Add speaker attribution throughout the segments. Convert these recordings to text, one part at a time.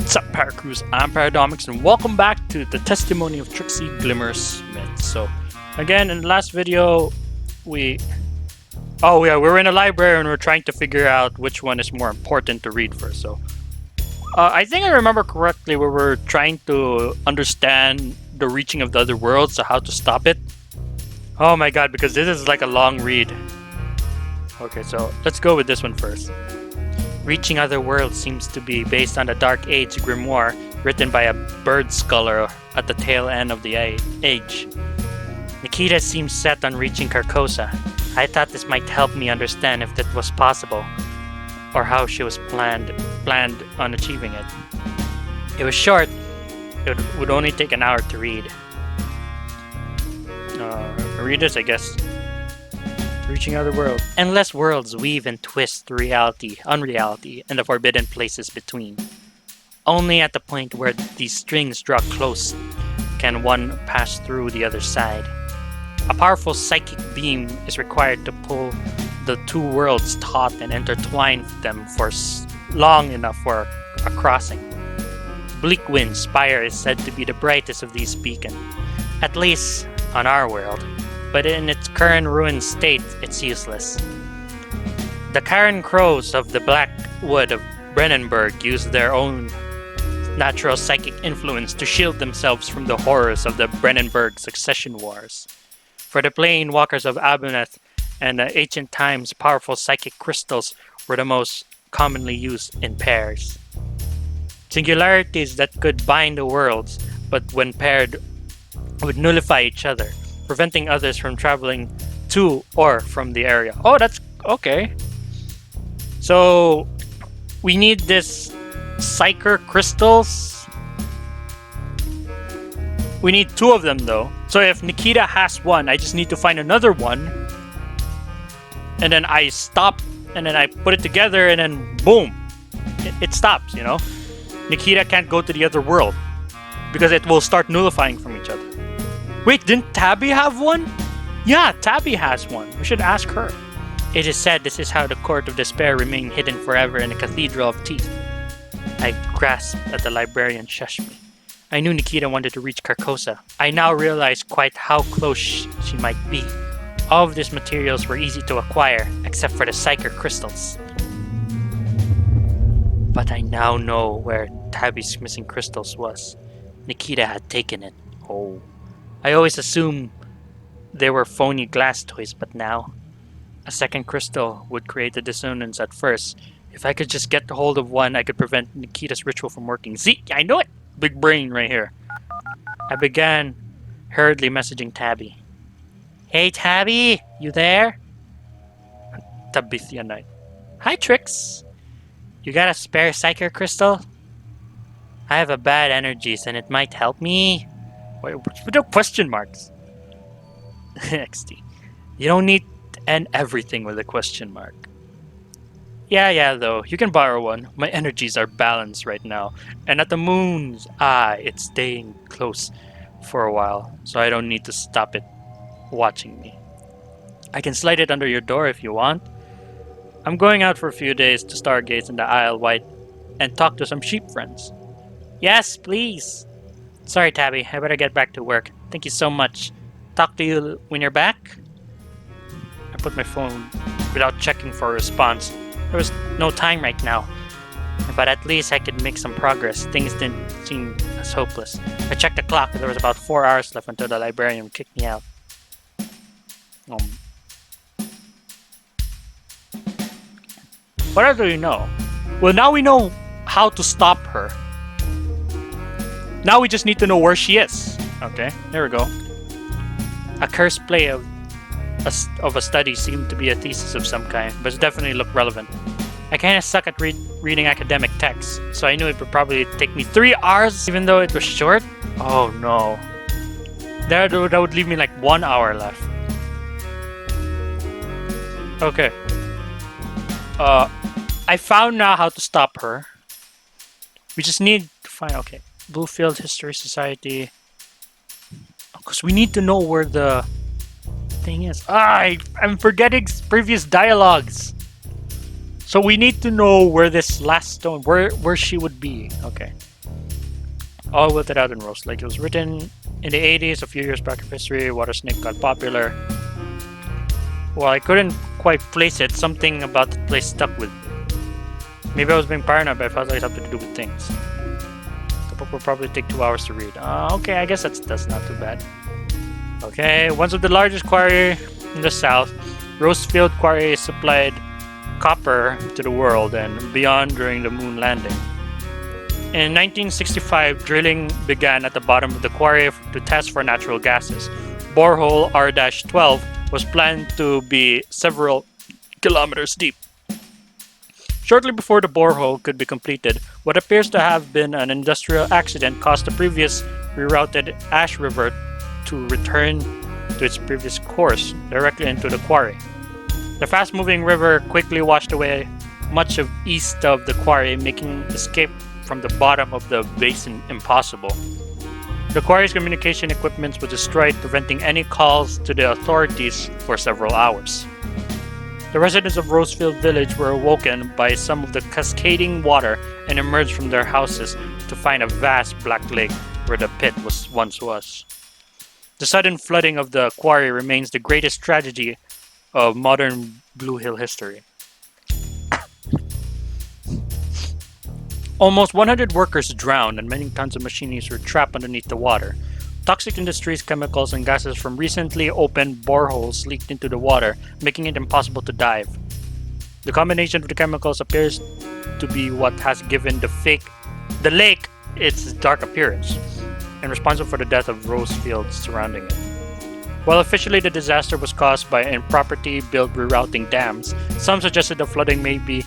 Speaker 1: What's up, Paracrews? I'm Paradomics, and welcome back to the testimony of Trixie Glimmer Smith. So, again, in the last video, we were in a library and we're trying to figure out which one is more important to read first. So, I think I remember correctly, we were trying to understand the reaching of the other world, so how to stop it. Oh my god, because this is like a long read. Okay, so let's go with this one first. Reaching Other Worlds seems to be based on a Dark Age grimoire written by a bird scholar at the tail end of the age. Nikita seems set on reaching Carcosa. I thought this might help me understand if that was possible, or how she was planned on achieving it. It was short. It would only take an hour to read. Read this, I guess. Reaching Other Worlds. Endless worlds weave and twist reality, unreality, and the forbidden places between. Only at the point where these strings draw close can one pass through the other side. A powerful psychic beam is required to pull the two worlds taut and intertwine them for long enough for a crossing. Bleakwind Spire is said to be the brightest of these beacons, at least on our world. But in its current ruined state, it's useless. The Karen Crows of the Black Wood of Brennenburg use their own natural psychic influence to shield themselves from the horrors of the Brennenburg succession wars. For the plain walkers of Aberneth and the ancient times, powerful psychic crystals were the most commonly used in pairs. Singularities that could bind the worlds, but when paired, would nullify each other, preventing others from traveling to or from the area. Oh, that's okay. So we need this Psyker crystals. We need two of them though. So if Nikita has one, I just need to find another one. And then I stop and then I put it together and then boom. It stops, you know? Nikita can't go to the other world because it will start nullifying from each other. Wait, didn't Tabby have one? Yeah, Tabby has one. We should ask her. It is said this is how the Court of Despair remained hidden forever in the Cathedral of Teeth. I grasped at the librarian shushed me. I knew Nikita wanted to reach Carcosa. I now realize quite how close she might be. All of these materials were easy to acquire, except for the Psyker crystals. But I now know where Tabby's missing crystals was. Nikita had taken it. Oh. I always assumed they were phony glass toys, but now a second crystal would create a dissonance at first. If I could just get a hold of one, I could prevent Nikita's ritual from working. See, I know it! Big brain right here. I began hurriedly messaging Tabby. Hey Tabby, you there? Tabithia Knight. Hi Trix. You got a spare Psyker crystal? I have a bad energies and it might help me. Wait, with no question marks. XD. You don't need to end everything with a question mark. Yeah, though. You can borrow one. My energies are balanced right now. And at the moon's eye, it's staying close for a while. So I don't need to stop it watching me. I can slide it under your door if you want. I'm going out for a few days to stargaze in the Isle White and talk to some sheep friends. Yes, please. Sorry, Tabby. I better get back to work. Thank you so much. Talk to you when you're back. I put my phone without checking for a response. There was no time right now. But at least I could make some progress. Things didn't seem as hopeless. I checked the clock. There was about 4 hours left until the librarian kicked me out. What else do we know? Well, now we know how to stop her. Now we just need to know where she is. Okay, there we go. A cursed play of a study seemed to be a thesis of some kind, but it definitely looked relevant. I kinda suck at reading academic texts, so I knew it would probably take me 3 hours, even though it was short. Oh no. That would leave me like 1 hour left. Okay. I found now how to stop her. We just need to find, okay. Bluefield History Society. Because we need to know where the thing is. I'm forgetting previous dialogues. So we need to know where this last stone, where she would be. Okay. All wilted out in roast. Like it was written in the 80s, a few years back in history, water snake got popular. Well, I couldn't quite place it. Something about the place stuck with me. Maybe I was being paranoid, but I felt like it had something to do with things. The book will probably take 2 hours to read. Okay, I guess that's not too bad. Okay, one of the largest quarry in the south, Rosefield Quarry supplied copper to the world and beyond during the moon landing. In 1965, drilling began at the bottom of the quarry to test for natural gases. Borehole R-12 was planned to be several kilometers deep. Shortly before the borehole could be completed, what appears to have been an industrial accident caused the previous rerouted Ash River to return to its previous course directly into the quarry. The fast-moving river quickly washed away much of east of the quarry, making escape from the bottom of the basin impossible. The quarry's communication equipment was destroyed, preventing any calls to the authorities for several hours. The residents of Rosefield Village were awoken by some of the cascading water and emerged from their houses to find a vast black lake where the pit once was. The sudden flooding of the quarry remains the greatest tragedy of modern Blue Hill history. Almost 100 workers drowned and many tons of machinery were trapped underneath the water. Toxic industries, chemicals, and gases from recently opened boreholes leaked into the water, making it impossible to dive. The combination of the chemicals appears to be what has given the lake its dark appearance, and responsible for the death of Rosefields surrounding it. While officially the disaster was caused by improperly built rerouting dams, some suggested the flooding may be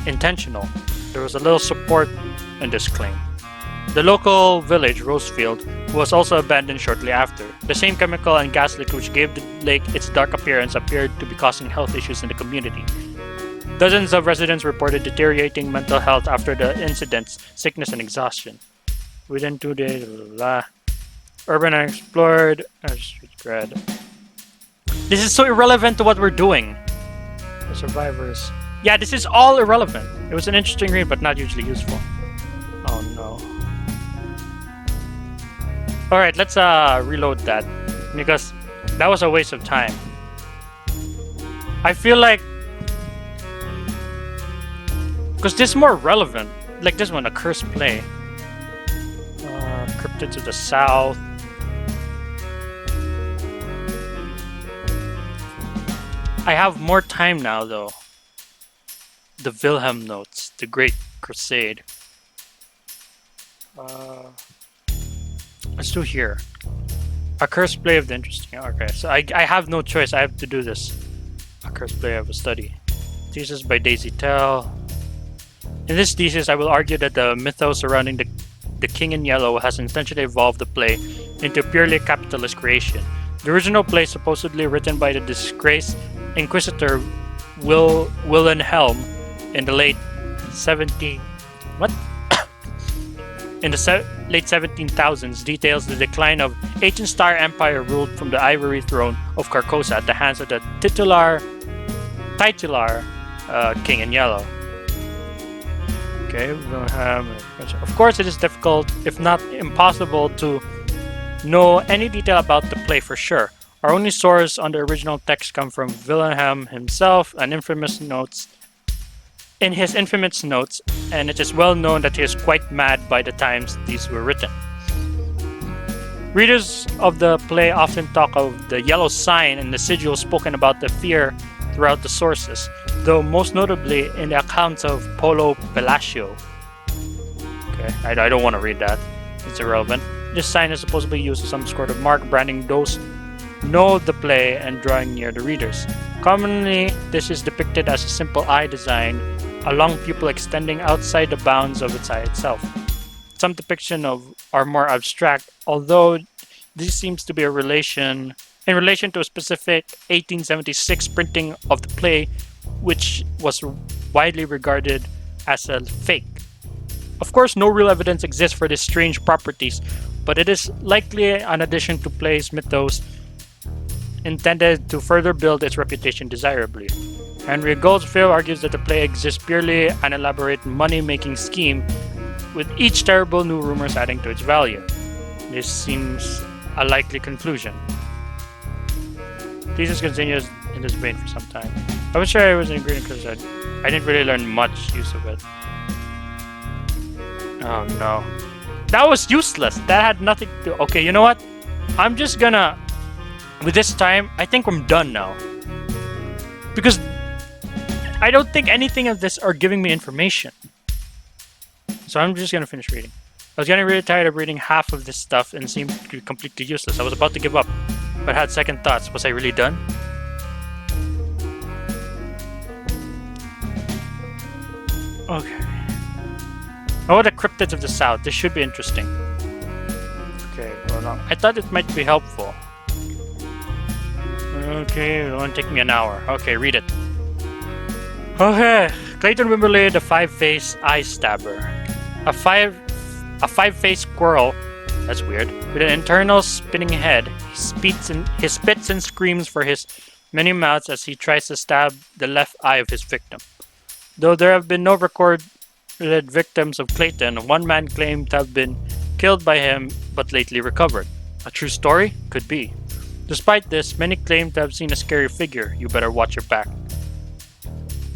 Speaker 1: intentional. There was a little support in this claim. The local village, Rosefield, was also abandoned shortly after. The same chemical and gas leak which gave the lake its dark appearance appeared to be causing health issues in the community. Dozens of residents reported deteriorating mental health after the incidents, sickness and exhaustion. Within 2 days, urban and explored. This is so irrelevant to what we're doing. The survivors. Yeah, this is all irrelevant. It was an interesting read, but not hugely useful. Oh no. Alright, let's reload that, because that was a waste of time. I feel like, because this is more relevant. Like this one, a cursed play. Cryptid to the south. I have more time now though. The Wilhelm notes, the Great Crusade. Let's do here. A cursed play of the interesting. Okay, so I have no choice. I have to do this. A cursed play of a study. Thesis by Daisy Tell. In this thesis, I will argue that the mythos surrounding the King in Yellow has intentionally evolved the play into purely capitalist creation. The original play, supposedly written by the disgraced Inquisitor Wilhelm in the late 17,000s, details the decline of ancient Star Empire ruled from the ivory throne of Carcosa at the hands of the titular King in Yellow. Okay, we don't have. Of course, it is difficult, if not impossible, to know any detail about the play for sure. Our only source on the original text come from Wilhelm himself, in his infamous notes, and it is well known that he is quite mad by the times these were written. Readers of the play often talk of the yellow sign and the sigil spoken about the fear throughout the sources, though most notably in the accounts of Polo Palacio. Okay, I don't want to read that. It's irrelevant. This sign is supposedly used as some sort of mark branding those know the play and drawing near the readers. Commonly, this is depicted as a simple eye design, a long pupil extending outside the bounds of its eye itself. Some depictions are more abstract, although this seems to be in relation to a specific 1876 printing of the play, which was widely regarded as a fake. Of course, no real evidence exists for these strange properties, but it is likely an addition to play's mythos intended to further build its reputation desirably. Henry Goldsfield argues that the play exists purely an elaborate money-making scheme, with each terrible new rumor adding to its value. This seems a likely conclusion. Thesis continues in this vein for some time. I was sure I was in Great Crusade. I didn't really learn much use of it. Oh no. That was useless. That had nothing to... Okay, you know what? I'm just gonna... With this time, I think I'm done now. Because I don't think anything of this are giving me information. So I'm just gonna finish reading. I was getting really tired of reading half of this stuff and it seemed completely useless. I was about to give up, but had second thoughts. Was I really done? Okay. Oh, the cryptids of the south. This should be interesting. Okay, hold on. I thought it might be helpful. Okay, it won't take me an hour. Okay, read it. Okay. Clayton Wimberley, the five-faced eye stabber. A five-faced squirrel. That's weird. With an internal spinning head, he spits and screams for his many mouths as he tries to stab the left eye of his victim. Though there have been no recorded victims of Clayton, one man claimed to have been killed by him but lately recovered. A true story? Could be. Despite this, many claim to have seen a scary figure. You better watch your back.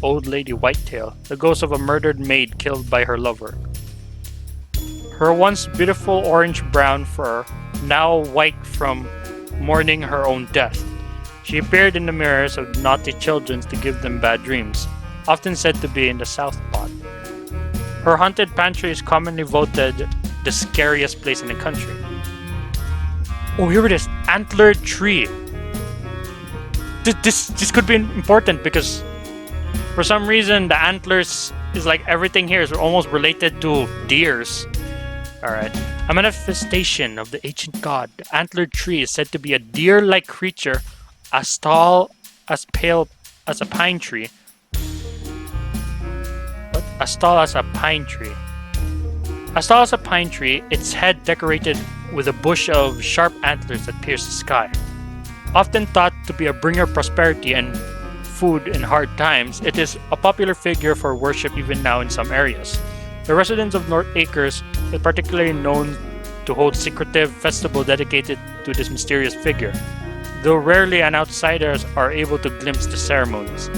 Speaker 1: Old Lady Whitetail, the ghost of a murdered maid killed by her lover. Her once beautiful orange-brown fur, now white from mourning her own death. She appeared in the mirrors of naughty children to give them bad dreams, often said to be in the South Pod. Her haunted pantry is commonly voted the scariest place in the country. Oh, here it is. Antlered tree. This could be important because for some reason the antlers is like everything here is almost related to deers. Alright. A manifestation of the ancient god. The antlered tree is said to be a deer-like creature as tall as a pine tree. What? As tall as a pine tree. As tall as a pine tree, its head decorated with a bush of sharp antlers that pierce the sky. Often thought to be a bringer of prosperity and food in hard times, it is a popular figure for worship even now in some areas. The residents of North Acres are particularly known to hold secretive festival dedicated to this mysterious figure, though rarely an outsiders are able to glimpse the ceremonies.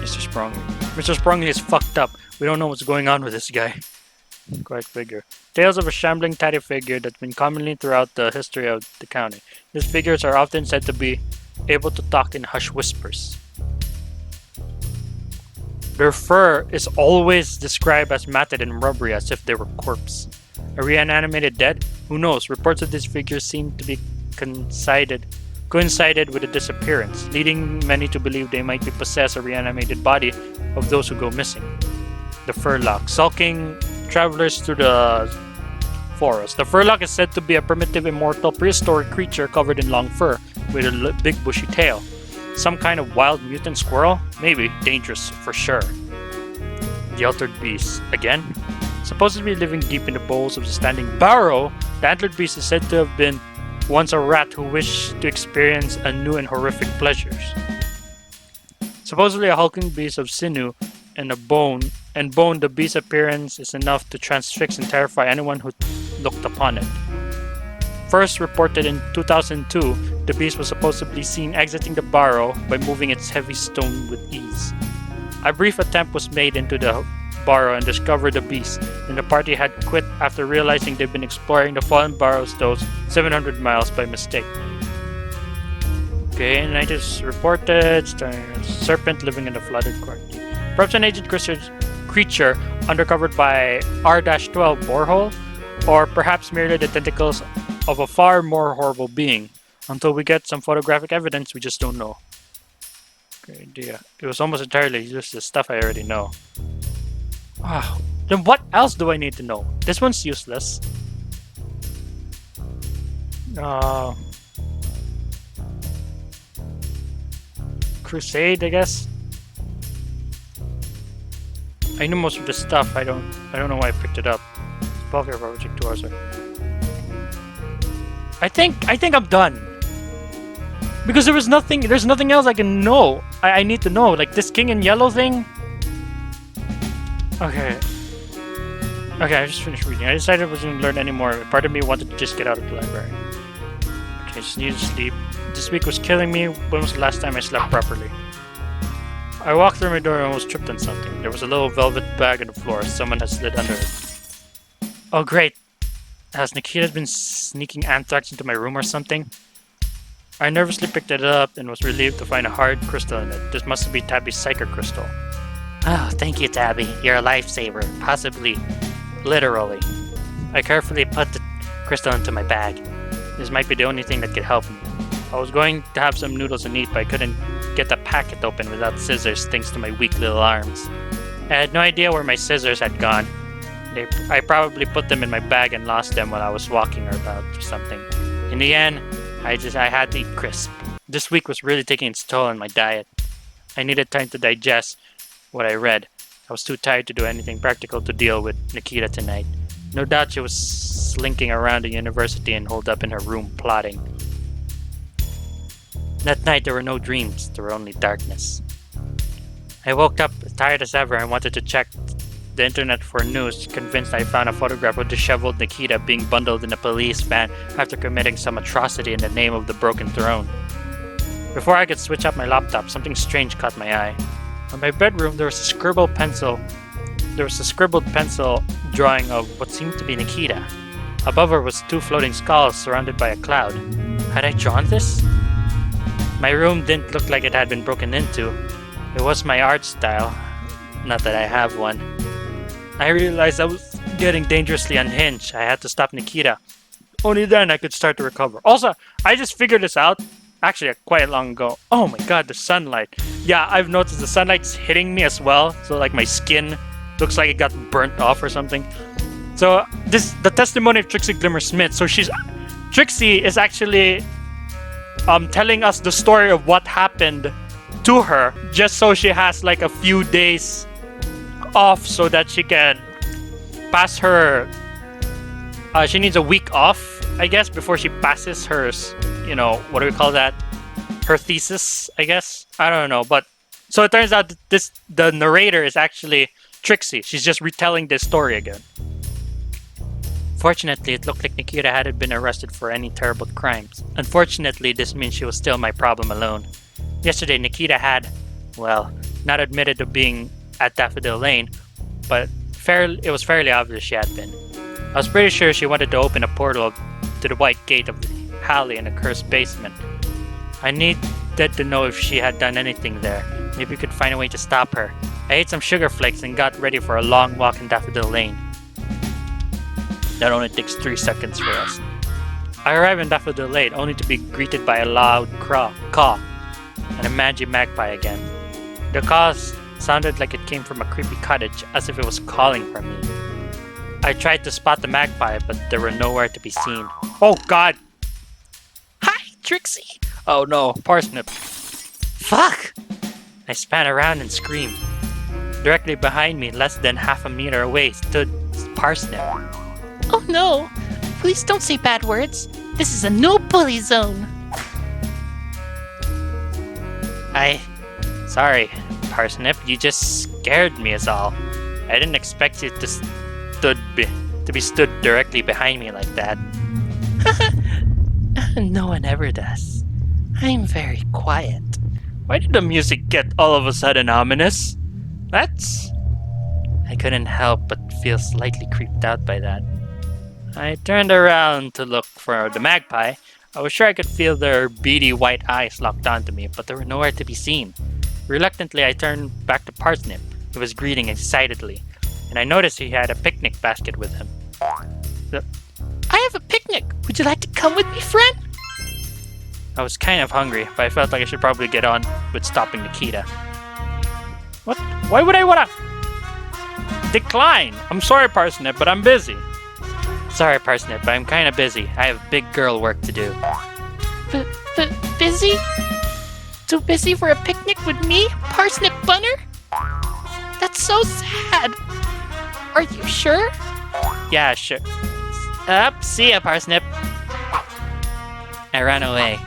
Speaker 1: Mr. Sprongley. Mr. Sprongley is fucked up. We don't know what's going on with this guy. Quiet figure. Tales of a shambling tatty figure that's been commonly throughout the history of the county. These figures are often said to be able to talk in hushed whispers. Their fur is always described as matted and rubbery as if they were corpse. A reanimated dead? Who knows? Reports of these figures seem to be coincided with the disappearance, leading many to believe they might be possessed or reanimated body of those who go missing. The Furlock, sulking travelers through the forest. The Furlock is said to be a primitive, immortal, prehistoric creature covered in long fur with a big bushy tail. Some kind of wild mutant squirrel? Maybe. Dangerous, for sure. The Altered Beast. Again? Supposedly living deep in the bowels of the standing barrow, the Antlered Beast is said to have been once a rat who wished to experience a new and horrific pleasures. Supposedly a hulking beast of sinew and bone, the beast's appearance is enough to transfix and terrify anyone who looked upon it. First reported in 2002, the beast was supposedly seen exiting the barrow by moving its heavy stone with ease. A brief attempt was made into the barrow and discovered the beast, and the party had quit after realizing they'd been exploring the fallen barrow stones 700 miles by mistake. Okay, and I just reported serpent living in the flooded court. Perhaps an ancient creature undercovered by R-12 borehole, or perhaps merely the tentacles of a far more horrible being. Until we get some photographic evidence, we just don't know. Great idea. It was almost entirely just the stuff I already know. Wow. Then what else do I need to know? This one's useless. Crusade, I guess. I know most of this stuff. I don't know why I picked it up. Spellcare Project 2 hours. I think I'm done. Because there's nothing else I can know. I need to know. Like, this king in yellow thing? Okay. Okay, I just finished reading. I decided I wasn't going to learn anymore. Part of me wanted to just get out of the library. Okay, I just needed to sleep. This week was killing me. When was the last time I slept properly? I walked through my door and almost tripped on something. There was a little velvet bag on the floor. Someone had slid under it. Oh, great. Has Nikita been sneaking anthrax into my room or something? I nervously picked it up and was relieved to find a hard crystal in it. This must be Tabby's psychic crystal. Oh, thank you, Tabby. You're a lifesaver. Possibly, literally. I carefully put the crystal into my bag. This might be the only thing that could help me. I was going to have some noodles and eat, but I couldn't get the packet open without scissors thanks to my weak little arms. I had no idea where my scissors had gone. I probably put them in my bag and lost them while I was walking about or something. In the end, I had to eat crisp. This week was really taking its toll on my diet. I needed time to digest what I read. I was too tired to do anything practical to deal with Nikita tonight. No doubt she was slinking around the university and holed up in her room plotting. That night there were no dreams, there were only darkness. I woke up tired as ever and wanted to check the internet for news, convinced I found a photograph of disheveled Nikita being bundled in a police van after committing some atrocity in the name of the broken throne. Before I could switch up my laptop, something strange caught my eye. In my bedroom, there was a scribbled pencil drawing of what seemed to be Nikita. Above her was 2 floating skulls surrounded by a cloud. Had I drawn this? My room didn't look like it had been broken into. It was my art style. Not that I have one. I realized I was getting dangerously unhinged. I had to stop Nikita. Only then I could start to recover. Also, I just figured this out actually quite long ago. Oh my god, the sunlight. Yeah, I've noticed the sunlight's hitting me as well. So like my skin looks like it got burnt off or something. So the testimony of Trixie Glimmer Smith. So Trixie is actually telling us the story of what happened to her, just so she has like a few days off so that she can pass her she needs a week off, I guess, before she passes her, what do we call that, her thesis, I guess. I don't know, but so it turns out that the narrator is actually Trixie. She's just retelling this story again. Fortunately, it looked like Nikita hadn't been arrested for any terrible crimes. Unfortunately, this means she was still my problem alone. Yesterday, Nikita had, well, not admitted to being at Daffodil Lane, but it was fairly obvious she had been. I was pretty sure she wanted to open a portal to the white gate of the alley in a cursed basement. I needed to know if she had done anything there. Maybe we could find a way to stop her. I ate some sugar flakes and got ready for a long walk in Daffodil Lane. That only takes 3 seconds for us. I arrived in Daffodil Lane only to be greeted by a loud caw and a mangy magpie again. The caws sounded like it came from a creepy cottage, as if it was calling for me. I tried to spot the magpie, but they were nowhere to be seen. Oh god! Hi, Trixie! Oh no, Parsnip. Fuck! I span around and screamed. Directly behind me, less than half a meter away, stood Parsnip.
Speaker 2: Oh no! Please don't say bad words. This is a no bully zone.
Speaker 1: Sorry, Parsnip, you just scared me is all. I didn't expect you to be stood directly behind me like that.
Speaker 2: No one ever does. I'm very quiet.
Speaker 1: Why did the music get all of a sudden ominous? I couldn't help but feel slightly creeped out by that. I turned around to look for the magpie. I was sure I could feel their beady white eyes locked onto me, but they were nowhere to be seen. Reluctantly, I turned back to Parsnip, who was greeting excitedly, and I noticed he had a picnic basket with him.
Speaker 2: I have a picnic! Would you like to come with me, friend?
Speaker 1: I was kind of hungry, but I felt like I should probably get on with stopping Nikita. What? Why would I wanna decline? I'm sorry, Parsnip, but I'm busy. Sorry, Parsnip, but I'm kinda busy. I have big girl work to do.
Speaker 2: Busy? Too busy for a picnic with me, Parsnip Bunner? That's so sad. Are you sure?
Speaker 1: Yeah, sure. See ya, Parsnip. I ran away.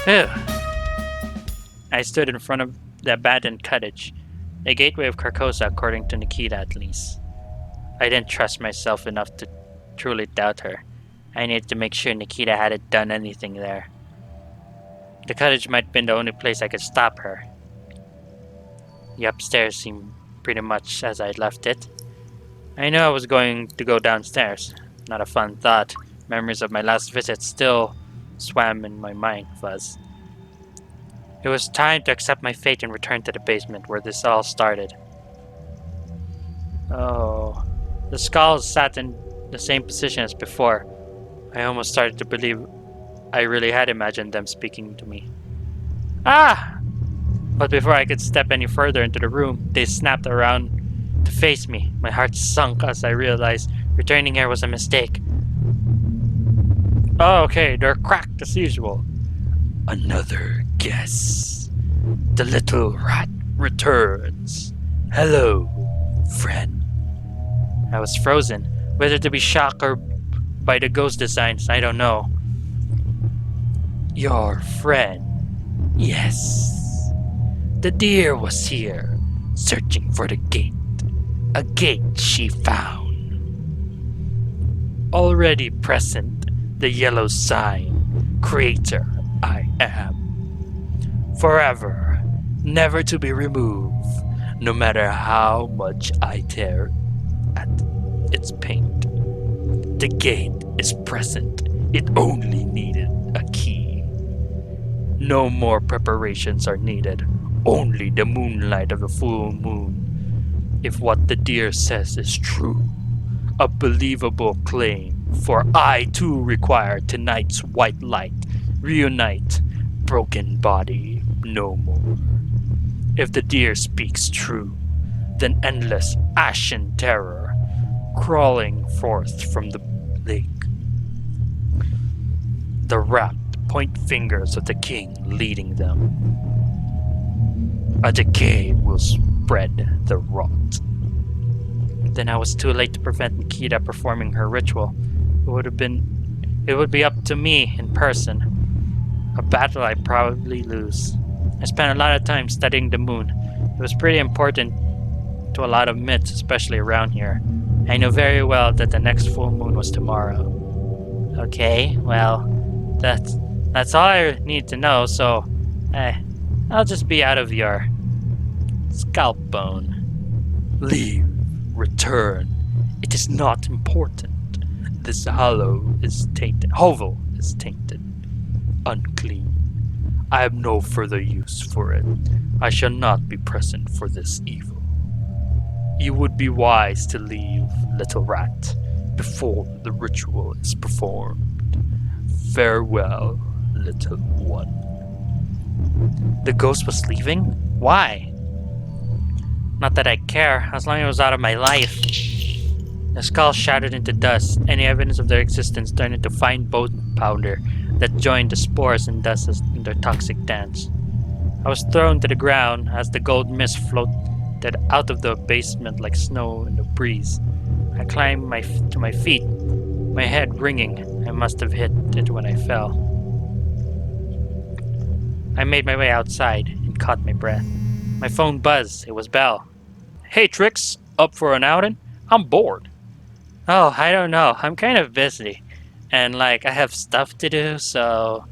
Speaker 1: Phew. I stood in front of the abandoned cottage, the gateway of Carcosa, according to Nikita at least. I didn't trust myself enough to truly doubt her. I needed to make sure Nikita hadn't done anything there. The cottage might have been the only place I could stop her. The upstairs seemed pretty much as I'd left it. I knew I was going to go downstairs. Not a fun thought. Memories of my last visit still swam in my mind, Fuzz. It was time to accept my fate and return to the basement where this all started. Oh, the skulls sat in the same position as before. I almost started to believe I really had imagined them speaking to me. Ah! But before I could step any further into the room, they snapped around to face me. My heart sunk as I realized returning here was a mistake. Oh, okay, they're cracked as usual. Another guess. The little rat returns. Hello, friend. I was frozen. Whether to be shocked or by the ghost designs, I don't know. Your friend. Yes. The deer was here, searching for the gate. A gate she found. Already present, the yellow sign. Creator I am. Forever, never to be removed, no matter how much I tear at its paint. The gate is present. It only needed a key. No more preparations are needed. Only the moonlight of the full moon. If what the deer says is true, a believable claim, for I too require tonight's white light. Reunite, broken body, no more. If the deer speaks true, then endless ashen terror crawling forth from the lake. The rapt point fingers of the king leading them. A decay will spread the rot. Then I was too late to prevent Nikita performing her ritual. It would be up to me in person. A battle I'd probably lose. I spent a lot of time studying the moon. It was pretty important to a lot of myths, especially around here. I knew very well that the next full moon was tomorrow. Okay, well, that's all I need to know, so I'll just be out of your scalp bone. Leave, return. It is not important. This hovel is tainted, unclean. I have no further use for it. I shall not be present for this evil. You would be wise to leave, little rat, before the ritual is performed. Farewell, little one. The ghost was leaving? Why? Not that I care, as long as it was out of my life. The skull shattered into dust. Any evidence of their existence turned into fine bone powder that joined the spores and dust in their toxic dance. I was thrown to the ground as the gold mist floated out of the basement like snow in the breeze. I climbed to my feet, my head ringing. I must have hit it when I fell. I made my way outside and caught my breath. My phone buzzed. It was Belle. Hey, Trix, up for an outing? I'm bored. Oh, I don't know. I'm kind of busy. And, I have stuff to do, so...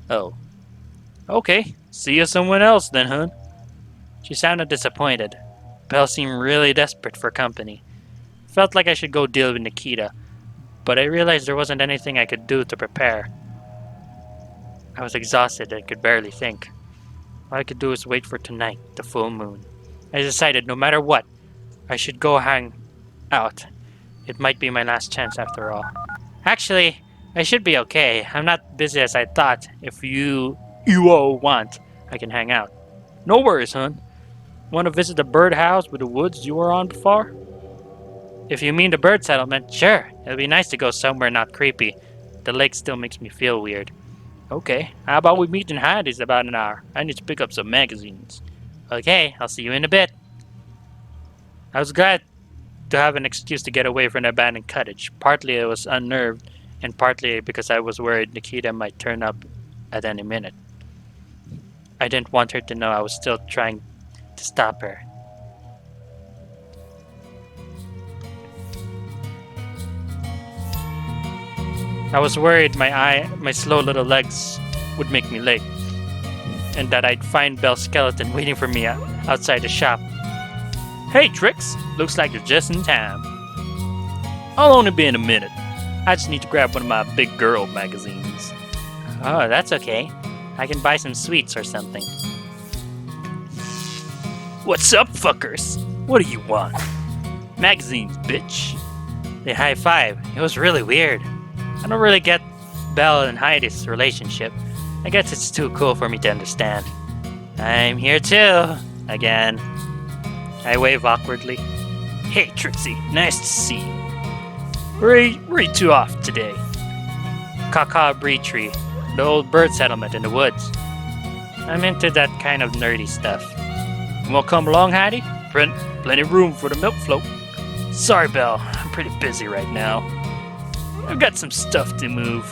Speaker 1: Oh. Okay, see you someone else then, hun. She sounded disappointed. Belle seemed really desperate for company. Felt like I should go deal with Nikita, but I realized there wasn't anything I could do to prepare. I was exhausted and could barely think. All I could do was wait for tonight, the full moon. I decided no matter what, I should go hang out. It might be my last chance after all. Actually, I should be okay. I'm not busy as I thought. If you all want, I can hang out. No worries, hon. Want to visit the birdhouse with the woods you were on before? If you mean the bird settlement, sure. It'll be nice to go somewhere not creepy. The lake still makes me feel weird. Okay, how about we meet in Heidi's about an hour? I need to pick up some magazines. Okay, I'll see you in a bit. I was glad to have an excuse to get away from the abandoned cottage. Partly I was unnerved, and partly because I was worried Nikita might turn up at any minute. I didn't want her to know I was still trying to stop her. I was worried my slow little legs would make me late, and that I'd find Belle's skeleton waiting for me outside the shop. Hey, Trix! Looks like you're just in time. I'll only be in a minute. I just need to grab one of my big girl magazines. Oh, that's okay. I can buy some sweets or something. What's up, fuckers? What do you want? Magazines, bitch. They high-five. It was really weird. I don't really get Belle and Heidi's relationship. I guess it's too cool for me to understand. I'm here too. Again. I wave awkwardly. Hey, Trixie. Nice to see you. Where are you two off today? Caca Bree Tree. The old bird settlement in the woods. I'm into that kind of nerdy stuff. You wanna come along, Heidi? Plenty of room for the milk float. Sorry, Belle. I'm pretty busy right now. I've got some stuff to move.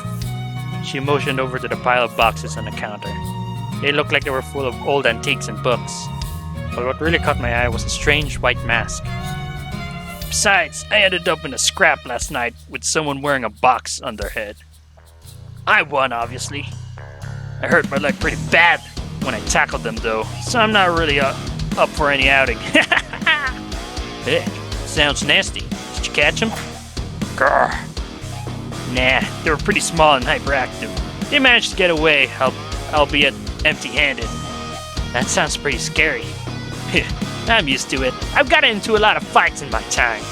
Speaker 1: She motioned over to the pile of boxes on the counter. They looked like they were full of old antiques and books. But what really caught my eye was a strange white mask. Besides, I ended up in a scrap last night with someone wearing a box on their head. I won, obviously. I hurt my leg pretty bad when I tackled them, though, so I'm not really up for any outing. Hey, sounds nasty. Did you catch them? Grr. Nah, they were pretty small and hyperactive. They managed to get away, albeit empty-handed. That sounds pretty scary. I'm used to it. I've gotten into a lot of fights in my time.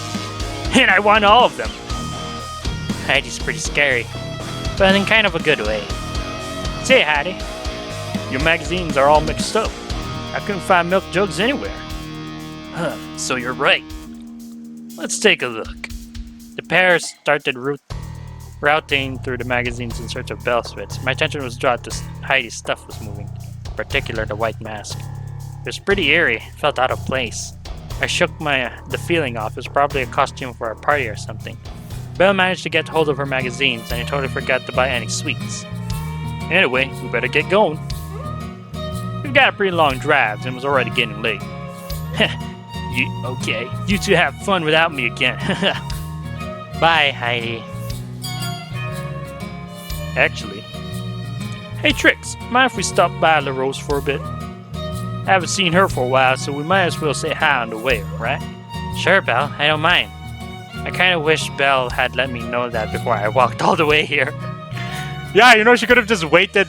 Speaker 1: And I won all of them. Heidi's pretty scary, but in kind of a good way. Say, Heidi, your magazines are all mixed up. I couldn't find milk jugs anywhere. Huh, so you're right. Let's take a look. The pair started routing through the magazines in search of Belle Switch. My attention was drawn to Heidi's stuff was moving, in particular the white mask. It was pretty eerie, felt out of place. I shook the feeling off. It was probably a costume for a party or something. Belle managed to get hold of her magazines, and I totally forgot to buy any sweets. Anyway, we better get going. We've got a pretty long drive, and it was already getting late. Okay, you two have fun without me again. Bye, Heidi. Actually, hey Trix, mind if we stop by La Rose for a bit? I haven't seen her for a while, so we might as well say hi on the way, right? Sure, Belle, I don't mind. I kind of wish Belle had let me know that before I walked all the way here. Yeah, you know, she could have just waited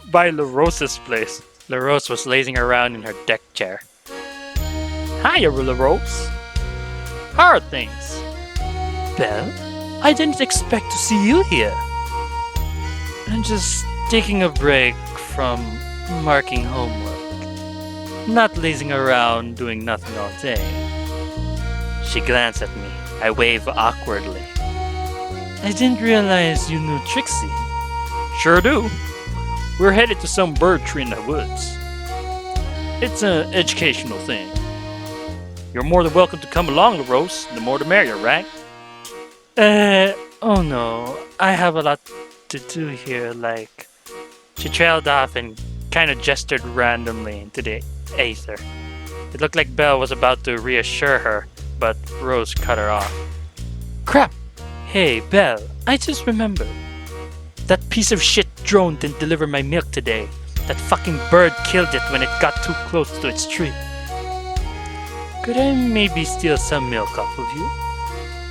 Speaker 1: by La Rose's place. La Rose was lazing around in her deck chair. Hiya, La Rose. How are things? Belle, I didn't expect to see you here. I'm just taking a break from marking homework. Not lazing around doing nothing all day. She glanced at me. I waved awkwardly. I didn't realize you knew Trixie. Sure do. We're headed to some bird tree in the woods. It's an educational thing. You're more than welcome to come along, La Rose. The more the merrier, right? Oh no. I have a lot to do here, like... She trailed off and kind of gestured randomly into the aether. It looked like Belle was about to reassure her, but Rose cut her off. Crap! Hey, Belle, I just remembered. That piece of shit drone didn't deliver my milk today. That fucking bird killed it when it got too close to its tree. Could I maybe steal some milk off of you?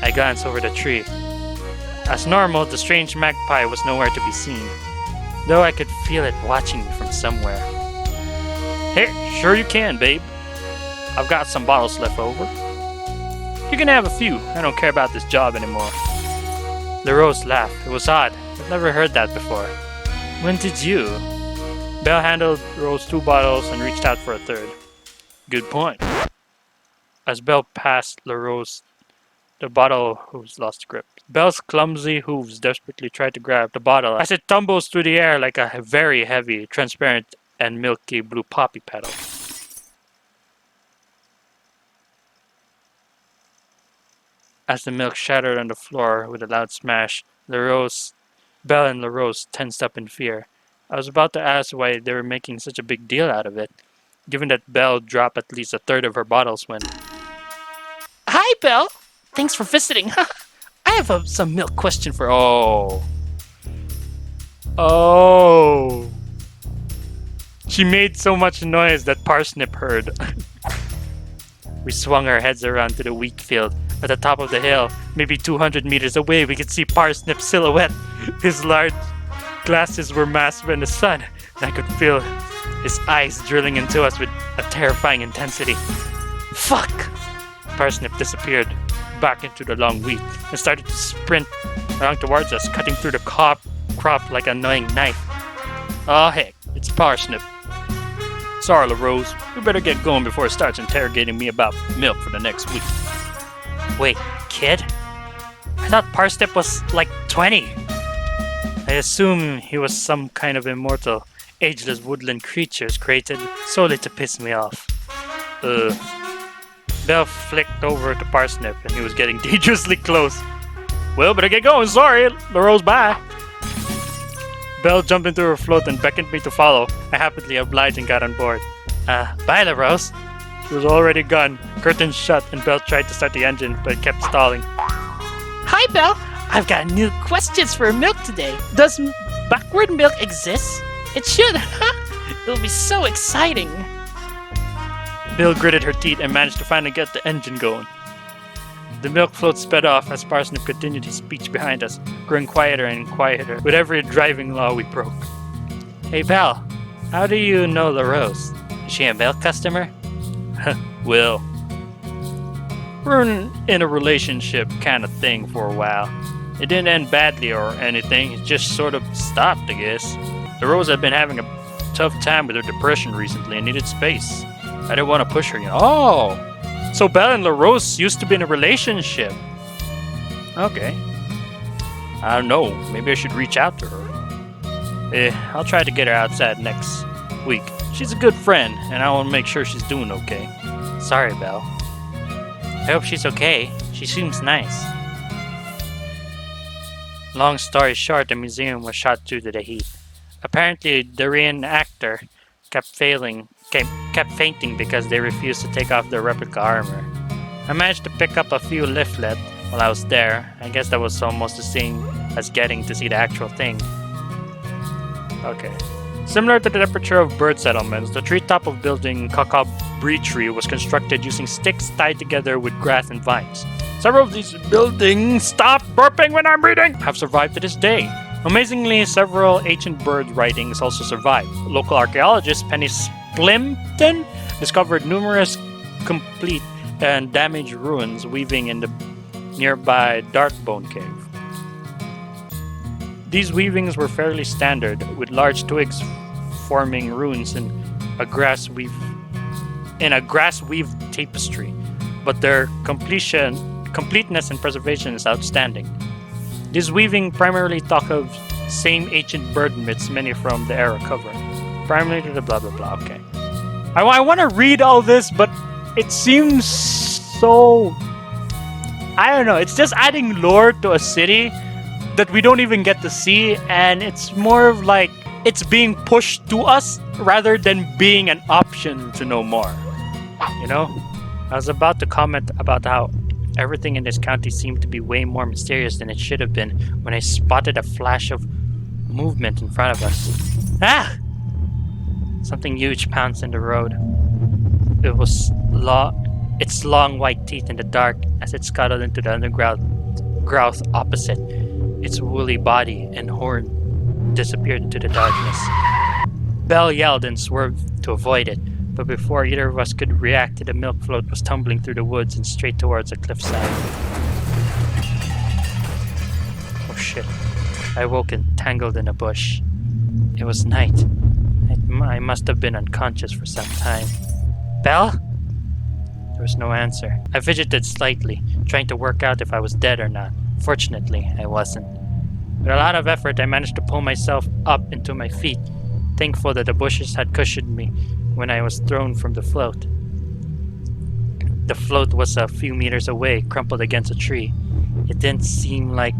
Speaker 1: I glanced over the tree. As normal, the strange magpie was nowhere to be seen, though I could feel it watching me from somewhere. Hey, sure you can, babe. I've got some bottles left over. You can have a few. I don't care about this job anymore. La Rose laughed. It was odd. I've never heard that before. When did you? Belle handed Rose 2 bottles and reached out for a third. Good point. As Belle passed La Rose, the bottle hooves lost grip. Belle's clumsy hooves desperately tried to grab the bottle as it tumbles through the air like a very heavy, transparent, and milky blue poppy petal. As the milk shattered on the floor with a loud smash, Belle and La Rose tensed up in fear. I was about to ask why they were making such a big deal out of it, given that Belle dropped at least a third of her bottles when...
Speaker 2: Hi, Belle. Thanks for visiting. I have some milk question for.
Speaker 1: Oh. Oh. She made so much noise that Parsnip heard. We swung our heads around to the wheat field. At the top of the hill, maybe 200 meters away, we could see Parsnip's silhouette. His large glasses were masked in the sun, and I could feel his eyes drilling into us with a terrifying intensity. Fuck! Parsnip disappeared back into the long wheat and started to sprint along towards us, cutting through the crop like an annoying knife. Oh heck, it's Parsnip. Sorry, LaRose. We better get going before it starts interrogating me about milk for the next week.
Speaker 2: Wait, kid? I thought Parsnip was like 20.
Speaker 1: I assume he was some kind of immortal, ageless woodland creatures created solely to piss me off. Belle flicked over to Parsnip, and he was getting dangerously close. Well, better get going. Sorry, LaRose, bye. Belle jumped into her float and beckoned me to follow. I happily obliged and got on board.
Speaker 2: Bye, LaRose.
Speaker 1: She was already gone. Curtains shut, and Belle tried to start the engine, but it kept stalling.
Speaker 2: Hi, Belle. I've got new questions for milk today. Does backward milk exist? It should, huh? It'll be so exciting.
Speaker 1: Belle gritted her teeth and managed to finally get the engine going. The milk float sped off as Parsnip continued his speech behind us, growing quieter and quieter with every driving law we broke.
Speaker 2: Hey, Belle. How do you know LaRose? Is she a milk customer?
Speaker 1: Well, we're in a relationship kind of thing for a while. It didn't end badly or anything, it just sort of stopped, I guess. LaRose had been having a tough time with her depression recently and needed space. I didn't want to push her, Oh! So Belle and LaRose used to be in a relationship. Okay. I don't know, maybe I should reach out to her. I'll try to get her outside next week. She's a good friend, and I want to make sure she's doing okay.
Speaker 2: Sorry, Belle. I hope she's okay. She seems nice.
Speaker 1: Long story short, the museum was shot due to the heat. Apparently, the reenactor kept fainting because they refused to take off their replica armor. I managed to pick up a few leaflets while I was there. I guess that was almost the same as getting to see the actual thing. Okay. Similar to the temperature of bird settlements, the treetop of building Kakabri was constructed using sticks tied together with grass and vines. Several of these buildings, stop burping when I'm reading, have survived to this day. Amazingly, several ancient bird writings also survived. Local archaeologist Penny Plimpton discovered numerous complete and damaged ruins weaving in the nearby Darkbone Cave. These weavings were fairly standard, with large twigs forming runes in a grass weaved tapestry, but their completeness and preservation is outstanding. This weaving primarily talk of same ancient bird myths many from the era cover. Primarily to the blah blah blah, okay. I want to read all this, but it seems so... I don't know, it's just adding lore to a city that we don't even get to see, and it's more of like it's being pushed to us rather than being an option to know more. I was about to comment about how everything in this county seemed to be way more mysterious than it should have been when I spotted a flash of movement in front of us. Ah! Something huge pounced in the road. It was its long white teeth in the dark as it scuttled into the underground growth opposite. Its woolly body and horn disappeared into the darkness. Belle yelled and swerved to avoid it, but before either of us could react, the milk float was tumbling through the woods and straight towards a cliffside. Oh shit. I woke and tangled in a bush. It was night. I must have been unconscious for some time. Belle? There was no answer. I fidgeted slightly, trying to work out if I was dead or not. Fortunately, I wasn't. With a lot of effort, I managed to pull myself up into my feet, thankful that the bushes had cushioned me when I was thrown from the float. The float was a few meters away, crumpled against a tree. It didn't seem like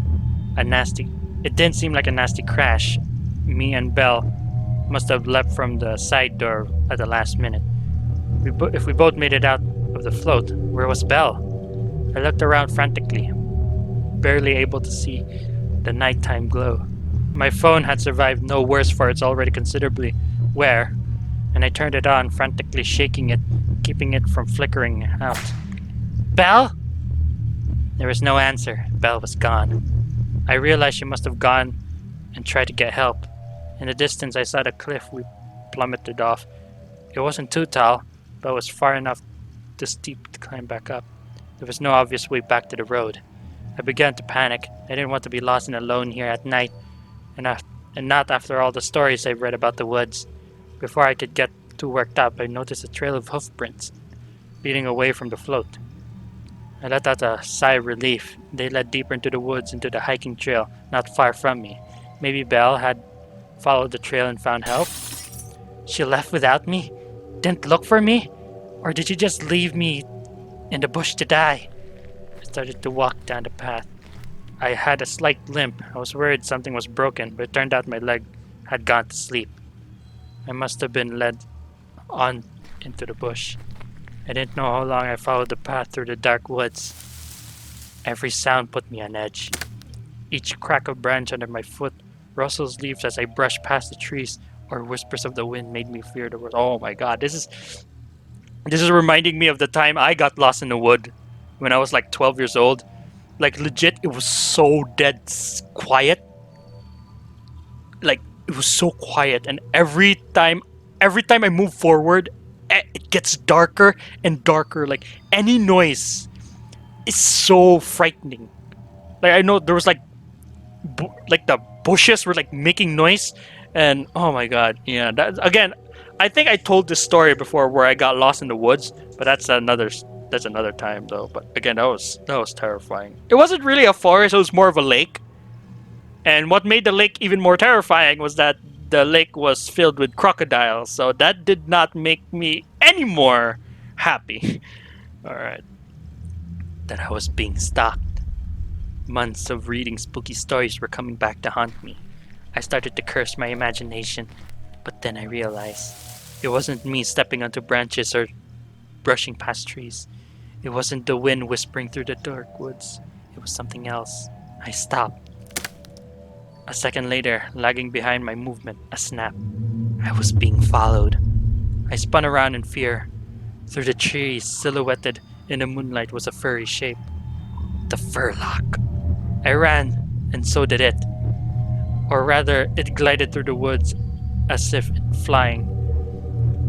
Speaker 1: a nasty crash. Me and Belle must have leapt from the side door at the last minute. If we both made it out of the float, where was Belle? I looked around frantically, barely able to see the nighttime glow. My phone had survived no worse for its already considerably wear, and I turned it on, frantically shaking it, keeping it from flickering out. Belle? There was no answer. Belle was gone. I realized she must have gone and tried to get help. In the distance, I saw the cliff we plummeted off. It wasn't too tall, but was far enough too steep to climb back up. There was no obvious way back to the road. I began to panic. I didn't want to be lost and alone here at night, and not after all the stories I've read about the woods. Before I could get too worked up, I noticed a trail of hoofprints leading away from the float. I let out a sigh of relief. They led deeper into the woods, into the hiking trail, not far from me. Maybe Belle had followed the trail and found help? She left without me? Didn't look for me? Or did she just leave me in the bush to die? I started to walk down the path. I had a slight limp. I was worried something was broken, but it turned out my leg had gone to sleep. I must have been led on into the bush. I didn't know how long I followed the path through the dark woods. Every sound put me on edge. Each crack of branch under my foot, rustles leaves as I brushed past the trees, or whispers of the wind made me fear the world. Oh my god, this is reminding me of the time I got lost in the wood when I was like 12 years old. Like legit, it was so dead quiet. Like it was so quiet, and every time I move forward, it gets darker and darker. Like any noise is so frightening. Like I know there was like the bushes were like making noise, and oh my god, yeah. That again, I think I told this story before where I got lost in the woods, but that's another time though. But again, that was terrifying. It wasn't really a forest; it was more of a lake. And what made the lake even more terrifying was that the lake was filled with crocodiles, so that did not make me any more happy. Alright. That I was being stalked. Months of reading spooky stories were coming back to haunt me. I started to curse my imagination, but then I realized it wasn't me stepping onto branches or brushing past trees. It wasn't the wind whispering through the dark woods. It was something else. I stopped. A second later, lagging behind my movement, a snap. I was being followed. I spun around in fear. Through the trees, silhouetted in the moonlight, was a furry shape. The Furlock. I ran, and so did it. Or rather, it glided through the woods as if flying,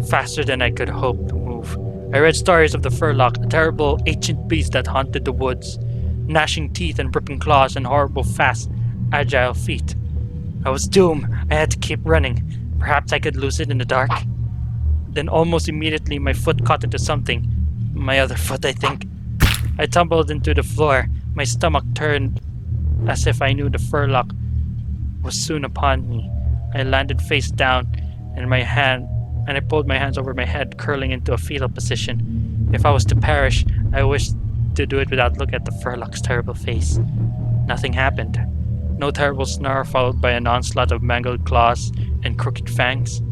Speaker 1: faster than I could hope to move. I read stories of the Furlock, a terrible ancient beast that haunted the woods, gnashing teeth and ripping claws and horrible fast, agile feet. I was doomed. I had to keep running. Perhaps I could lose it in the dark. Then almost immediately my foot caught into something. My other foot, I think. I tumbled into the floor. My stomach turned as if I knew the Furlock was soon upon me. I landed face down, and I pulled my hands over my head, curling into a fetal position. If I was to perish, I wished to do it without looking at the Furlock's terrible face. Nothing happened. No terrible snarl followed by an onslaught of mangled claws and crooked fangs.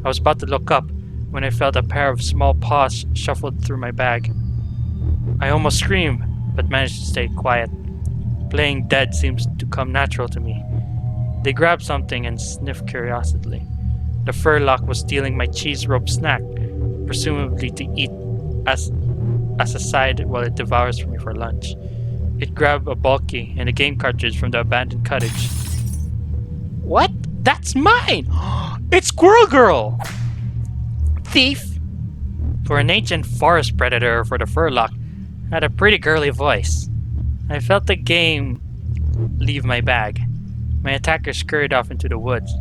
Speaker 1: I was about to look up when I felt a pair of small paws shuffled through my bag. I almost screamed, but managed to stay quiet. Playing dead seems to come natural to me. They grabbed something and sniffed curiously. The Furlock was stealing my cheese rope snack, presumably to eat as a side while it devours me for lunch. It grabbed a bulky and a game cartridge from the abandoned cottage.
Speaker 2: What? That's mine!
Speaker 1: It's Squirrel Girl!
Speaker 2: Thief!
Speaker 1: For an ancient forest predator for the Furlock, had a pretty girly voice. I felt the game leave my bag. My attacker scurried off into the woods.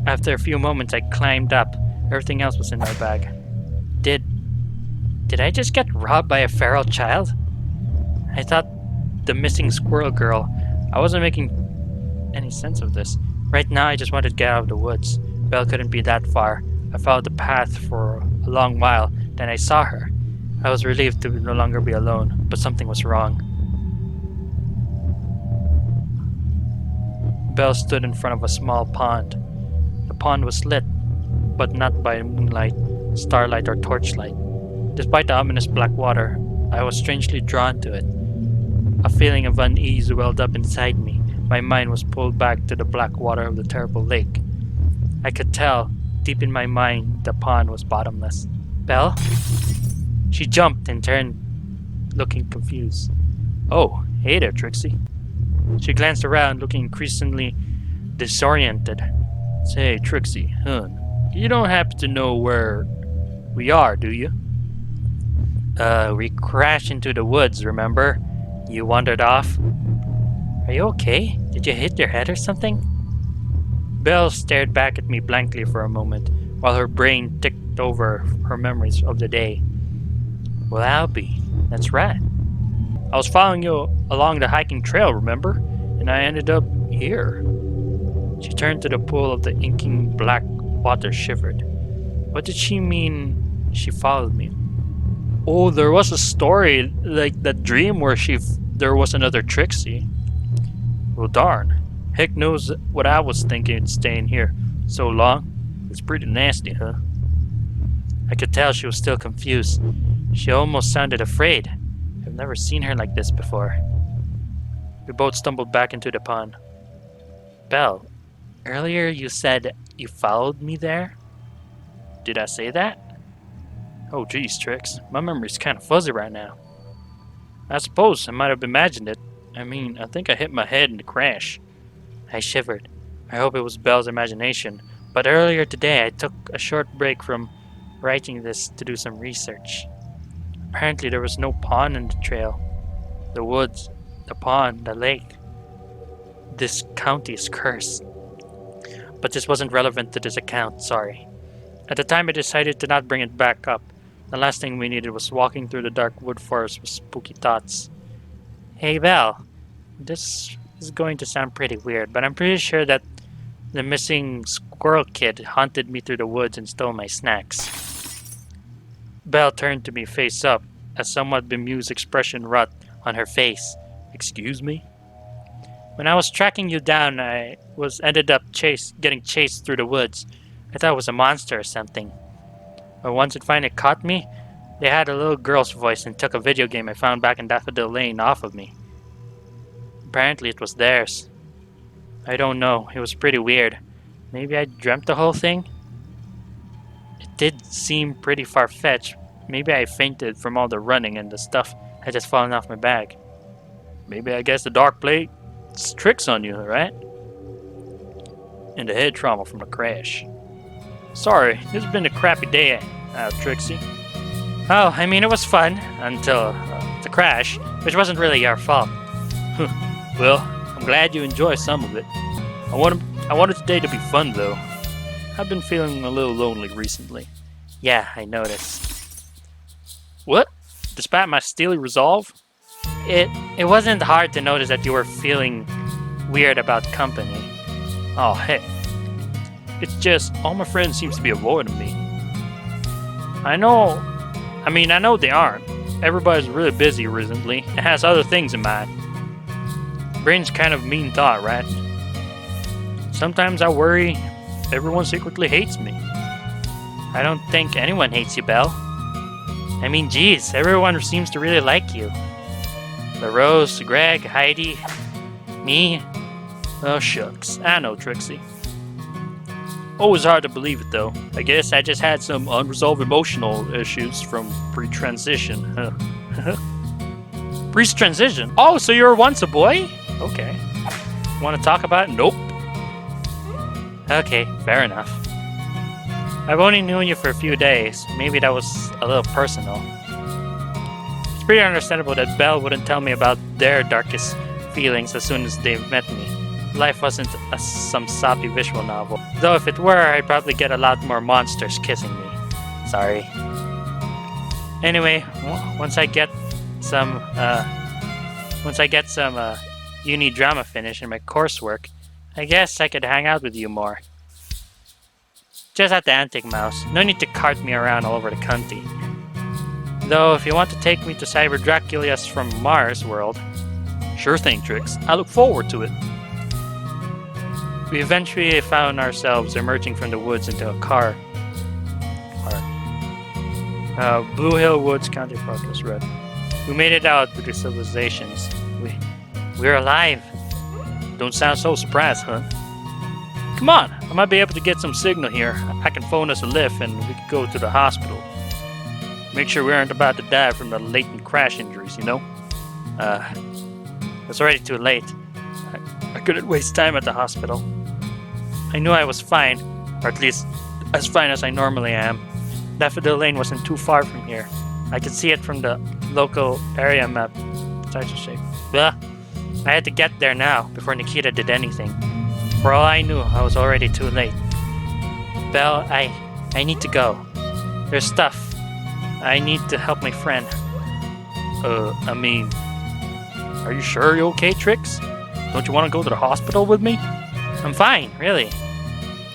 Speaker 1: After a few moments, I climbed up. Everything else was in my bag. Did I just get robbed by a feral child? I thought the missing Squirrel Girl. I wasn't making any sense of this. Right now, I just wanted to get out of the woods. Belle couldn't be that far. I followed the path for a long while, then I saw her. I was relieved to no longer be alone, but something was wrong. Belle stood in front of a small pond. The pond was lit, but not by moonlight, starlight, or torchlight. Despite the ominous black water, I was strangely drawn to it. A feeling of unease welled up inside me. My mind was pulled back to the black water of the terrible lake. I could tell, deep in my mind, the pond was bottomless. Belle? She jumped and turned, looking confused. Oh, hey there, Trixie. She glanced around, looking increasingly disoriented. Say, Trixie, hon, you don't happen to know where we are, do you? We crashed into the woods, remember? You wandered off. Are you okay? Did you hit your head or something? Belle stared back at me blankly for a moment, while her brain ticked over her memories of the day. Well, I'll be. That's right. I was following you along the hiking trail, remember? And I ended up here. She turned to the pool of the inking black water, shivered. What did she mean she followed me? Oh, there was a story, like that dream where there was another Trixie. Well, darn. Heck knows what I was thinking staying here so long. It's pretty nasty, huh? I could tell she was still confused. She almost sounded afraid. I've never seen her like this before. We both stumbled back into the pond. Belle, earlier you said you followed me there? Did I say that? Oh geez, Trix. My memory's kind of fuzzy right now. I suppose I might have imagined it. I mean, I think I hit my head in the crash. I shivered. I hope it was Belle's imagination. But earlier today I took a short break from writing this to do some research. Apparently there was no pond in the trail. The woods, the pond, the lake. This county is cursed. But this wasn't relevant to this account, sorry. At the time I decided to not bring it back up. The last thing we needed was walking through the dark wood forest with spooky thoughts. Hey Belle, this is going to sound pretty weird, but I'm pretty sure that the missing squirrel kid hunted me through the woods and stole my snacks. Belle turned to me face up, a somewhat bemused expression wrought on her face. Excuse me? When I was tracking you down, I ended up getting chased through the woods. I thought it was a monster or something. But once it finally caught me, they had a little girl's voice and took a video game I found back in Daffodil Lane off of me. Apparently it was theirs. I don't know, it was pretty weird. Maybe I dreamt the whole thing? It did seem pretty far-fetched. Maybe I fainted from all the running and the stuff had just fallen off my bag. Maybe I guess the dark played tricks on you, right? And the head trauma from the crash. Sorry, this has been a crappy day, Trixie. Oh, I mean, it was fun until the crash, which wasn't really your fault. Well, I'm glad you enjoyed some of it. I wanted today to be fun, though. I've been feeling a little lonely recently. Yeah, I noticed. What? Despite my steely resolve? It wasn't hard to notice that you were feeling weird about company. Oh, heck. It's just, all my friends seems to be avoiding me. I know they aren't. Everybody's really busy recently and has other things in mind. Brain's kind of mean thought, right? Sometimes I worry everyone secretly hates me. I don't think anyone hates you, Belle. I mean, geez, everyone seems to really like you. The Rose, Greg, Heidi, me. Oh, shucks. I know, Trixie. Always hard to believe it, though. I guess I just had some unresolved emotional issues from pre-transition. Pre-transition? Oh, so you were once a boy? Okay. Want to talk about it? Nope. Okay, fair enough. I've only known you for a few days. Maybe that was a little personal. It's pretty understandable that Belle wouldn't tell me about their darkest feelings as soon as they met me. Life wasn't some soppy visual novel. Though if it were, I'd probably get a lot more monsters kissing me. Sorry. Anyway, once I get some uni drama finished and my coursework, I guess I could hang out with you more. Just at the Antique Mouse. No need to cart me around all over the country. Though, if you want to take me to Cyber Dracula's from Mars world, sure thing, Trix. I look forward to it. We eventually found ourselves emerging from the woods into a car. Blue Hill Woods, County Progress Road. We made it out with the civilizations. We're alive. Don't sound so surprised, huh? Come on, I might be able to get some signal here. I can phone us a lift and we can go to the hospital. Make sure we aren't about to die from the latent crash injuries, you know? It's already too late. I couldn't waste time at the hospital. I knew I was fine, or at least as fine as I normally am. Daffodil Lane wasn't too far from here. I could see it from the local area map. Blah. I had to get there now, before Nikita did anything. For all I knew, I was already too late. Belle, I need to go. There's stuff. I need to help my friend. Are you sure you're okay, Trix? Don't you want to go to the hospital with me? I'm fine, really.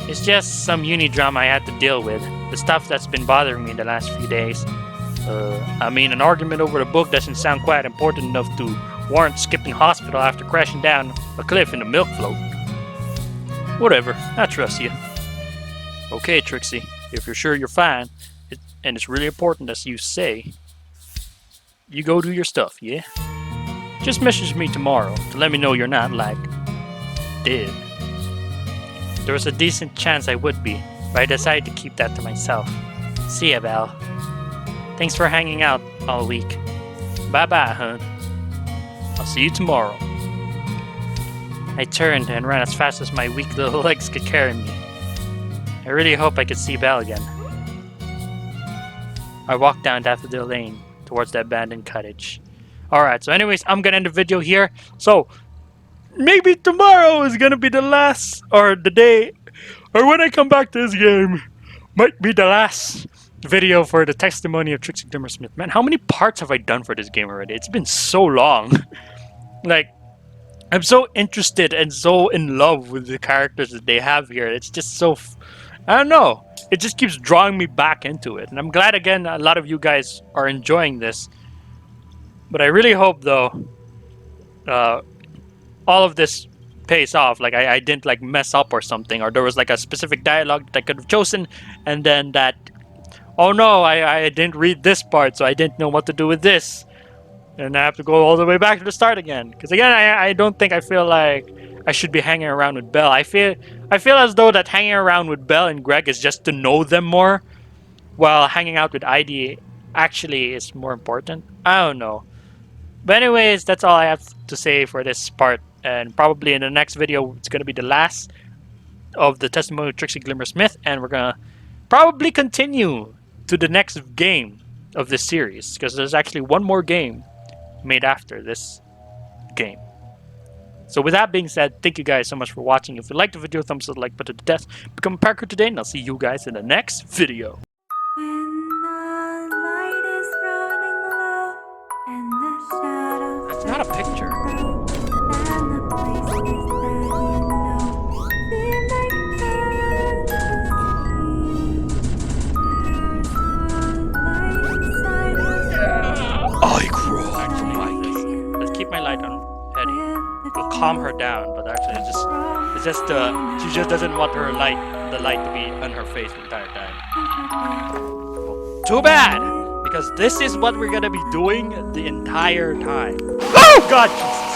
Speaker 1: It's just some uni drama I had to deal with. The stuff that's been bothering me the last few days. An argument over the book doesn't sound quite important enough to warrant skipping hospital after crashing down a cliff in a milk float. Whatever, I trust you. Okay, Trixie, if you're sure you're fine, and it's really important as you say, you go do your stuff, yeah? Just message me tomorrow to let me know you're not, dead. There was a decent chance I would be, but I decided to keep that to myself. See ya, Val. Thanks for hanging out all week. Bye-bye, hun. I'll see you tomorrow. I turned and ran as fast as my weak little legs could carry me. I really hope I could see Belle again. I walked down Daffodil Lane towards the abandoned cottage. Alright, so anyways, I'm gonna end the video here. So, maybe tomorrow is gonna be the last, or the day, or when I come back to this game, might be the last video for the testimony of Trixie Glimmer Smith. Man, how many parts have I done for this game already? It's been so long. I'm so interested and so in love with the characters that they have here. It's just so, I don't know. It just keeps drawing me back into it. And I'm glad, again, a lot of you guys are enjoying this. But I really hope, though, all of this pays off. I didn't, mess up or something. Or there was, a specific dialogue that I could have chosen. And then that, oh no, I didn't read this part, so I didn't know what to do with this. And I have to go all the way back to the start again. Because again, I don't think I feel like I should be hanging around with Belle. I feel as though that hanging around with Belle and Greg is just to know them more, while hanging out with ID actually is more important. I don't know. But anyways, that's all I have to say for this part. And probably in the next video, it's going to be the last of the testimony of Trixie Glimmer Smith. And we're going to probably continue to the next game of this series. Because there's actually one more game made after this game. So with that being said, thank you guys so much for watching. If you liked the video, thumbs up the like button to death. Become a Parker today, and I'll see you guys in the next video. That's not a picture. I grow. Actually, let's keep my light on Hetty. It'll calm her down, but actually, it's just she just doesn't want the light to be on her face the entire time. Too bad, because this is what we're gonna be doing the entire time. Oh God! Jesus.